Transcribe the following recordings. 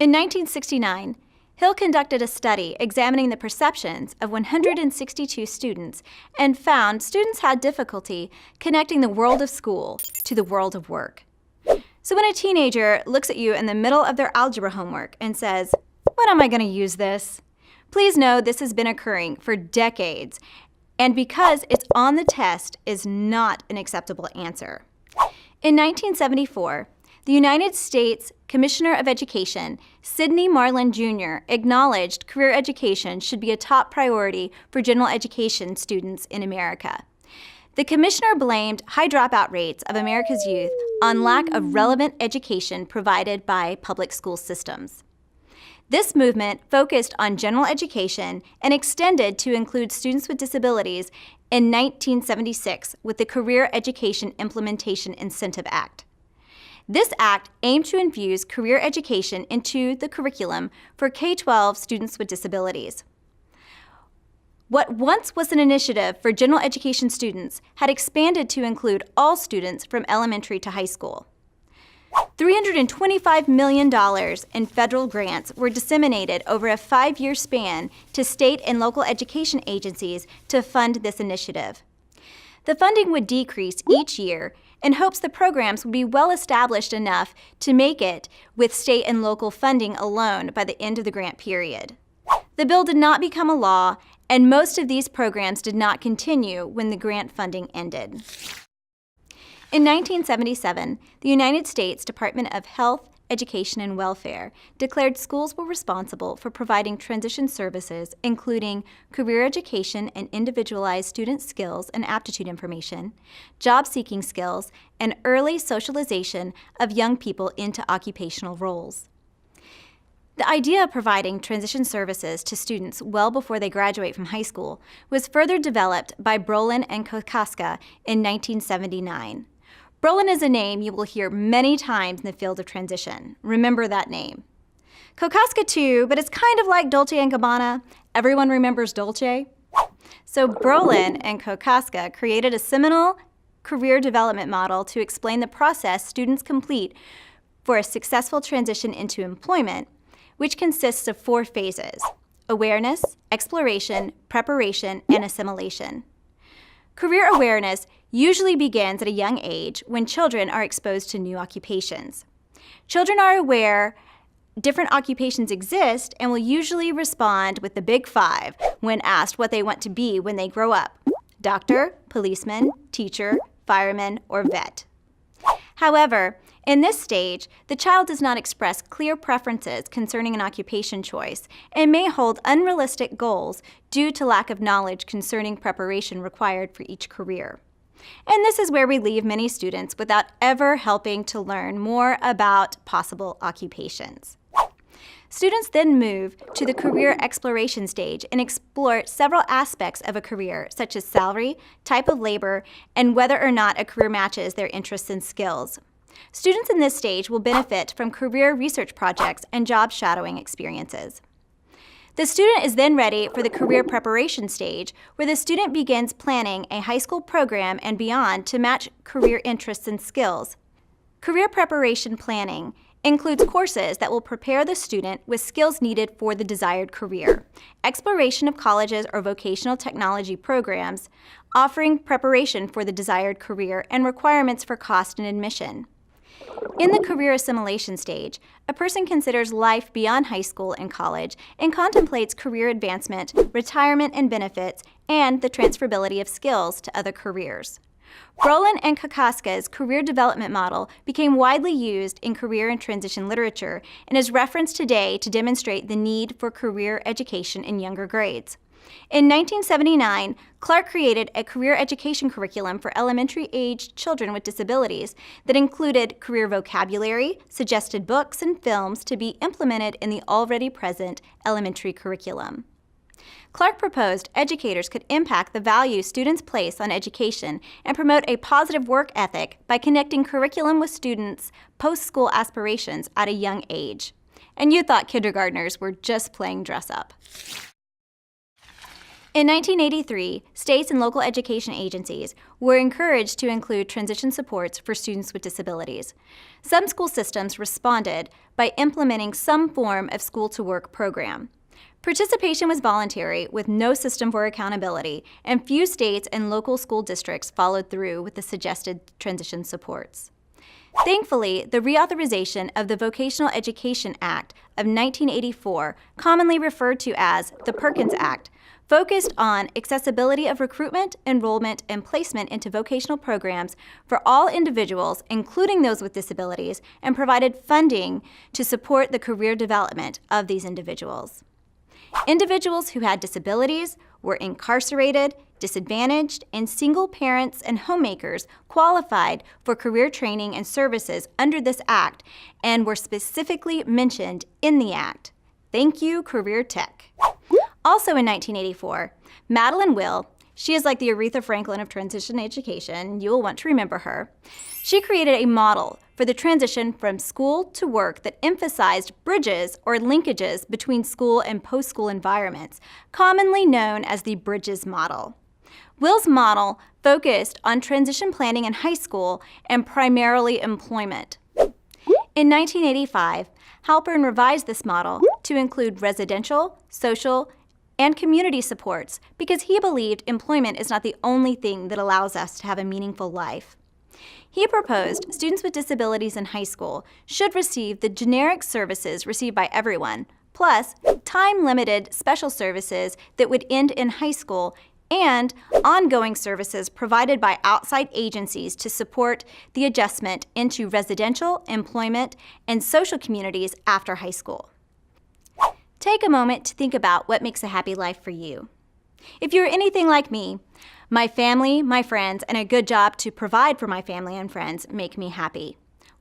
In 1969, Hill conducted a study examining the perceptions of 162 students and found students had difficulty connecting the world of school to the world of work. So when a teenager looks at you in the middle of their algebra homework and says, "When am I going to use this?" Please know this has been occurring for decades, and because it's on the test is not an acceptable answer. In 1974, the United States Commissioner of Education, Sidney Marlin Jr., acknowledged career education should be a top priority for general education students in America. The commissioner blamed high dropout rates of America's youth on lack of relevant education provided by public school systems. This movement focused on general education and extended to include students with disabilities in 1976 with the Career Education Implementation Incentive Act. This act aimed to infuse career education into the curriculum for K-12 students with disabilities. What once was an initiative for general education students had expanded to include all students from elementary to high school. $325 million in federal grants were disseminated over a 5-year span to state and local education agencies to fund this initiative. The funding would decrease each year in hopes the programs would be well established enough to make it with state and local funding alone by the end of the grant period. The bill did not become a law, and most of these programs did not continue when the grant funding ended. In 1977, the United States Department of Health, Education, and Welfare declared schools were responsible for providing transition services, including career education and individualized student skills and aptitude information, job-seeking skills, and early socialization of young people into occupational roles. The idea of providing transition services to students well before they graduate from high school was further developed by Brolin and Kokoska in 1979. Brolin is a name you will hear many times in the field of transition. Remember that name. Kokoska too, but it's kind of like Dolce & Gabbana. Everyone remembers Dolce. So Brolin and Kokoska created a seminal career development model to explain the process students complete for a successful transition into employment, which consists of 4 phases: awareness, exploration, preparation, and assimilation. Career awareness usually begins at a young age when children are exposed to new occupations. Children are aware different occupations exist and will usually respond with the big 5 when asked what they want to be when they grow up: doctor, policeman, teacher, fireman, or vet. However, in this stage, the child does not express clear preferences concerning an occupation choice and may hold unrealistic goals due to lack of knowledge concerning preparation required for each career. And this is where we leave many students without ever helping to learn more about possible occupations. Students then move to the career exploration stage and explore several aspects of a career, such as salary, type of labor, and whether or not a career matches their interests and skills. Students in this stage will benefit from career research projects and job shadowing experiences. The student is then ready for the career preparation stage, where the student begins planning a high school program and beyond to match career interests and skills. Career preparation planning includes courses that will prepare the student with skills needed for the desired career, exploration of colleges or vocational technology programs, offering preparation for the desired career, and requirements for cost and admission. In the career assimilation stage, a person considers life beyond high school and college and contemplates career advancement, retirement and benefits, and the transferability of skills to other careers. Brolin and Kokoska's career development model became widely used in career and transition literature and is referenced today to demonstrate the need for career education in younger grades. In 1979, Clark created a career education curriculum for elementary-aged children with disabilities that included career vocabulary, suggested books, and films to be implemented in the already present elementary curriculum. Clark proposed educators could impact the value students place on education and promote a positive work ethic by connecting curriculum with students' post-school aspirations at a young age. And you thought kindergartners were just playing dress-up. In 1983, states and local education agencies were encouraged to include transition supports for students with disabilities. Some school systems responded by implementing some form of school-to-work program. Participation was voluntary with no system for accountability, and few states and local school districts followed through with the suggested transition supports. Thankfully, the reauthorization of the Vocational Education Act of 1984, commonly referred to as the Perkins Act, focused on accessibility of recruitment, enrollment, and placement into vocational programs for all individuals, including those with disabilities, and provided funding to support the career development of these individuals. Individuals who had disabilities, were incarcerated, disadvantaged, and single parents and homemakers qualified for career training and services under this act and were specifically mentioned in the act. Thank you, Career Tech. Also in 1984, Madeline Will, she is like the Aretha Franklin of transition education, you will want to remember her. She created a model for the transition from school to work that emphasized bridges or linkages between school and post-school environments, commonly known as the Bridges model. Will's model focused on transition planning in high school and primarily employment. In 1985, Halpern revised this model to include residential, social, and community supports because he believed employment is not the only thing that allows us to have a meaningful life. He proposed students with disabilities in high school should receive the generic services received by everyone, plus time-limited special services that would end in high school and ongoing services provided by outside agencies to support the adjustment into residential, employment, and social communities after high school. Take a moment to think about what makes a happy life for you. If you're anything like me, my family, my friends, and a good job to provide for my family and friends make me happy.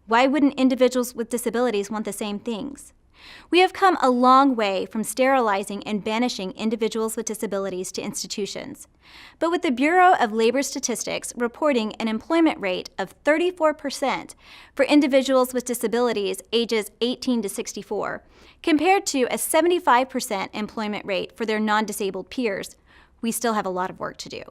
Why wouldn't individuals with disabilities want the same things? We have come a long way from sterilizing and banishing individuals with disabilities to institutions. But with the Bureau of Labor Statistics reporting an employment rate of 34% for individuals with disabilities ages 18 to 64, compared to a 75% employment rate for their non-disabled peers, we still have a lot of work to do.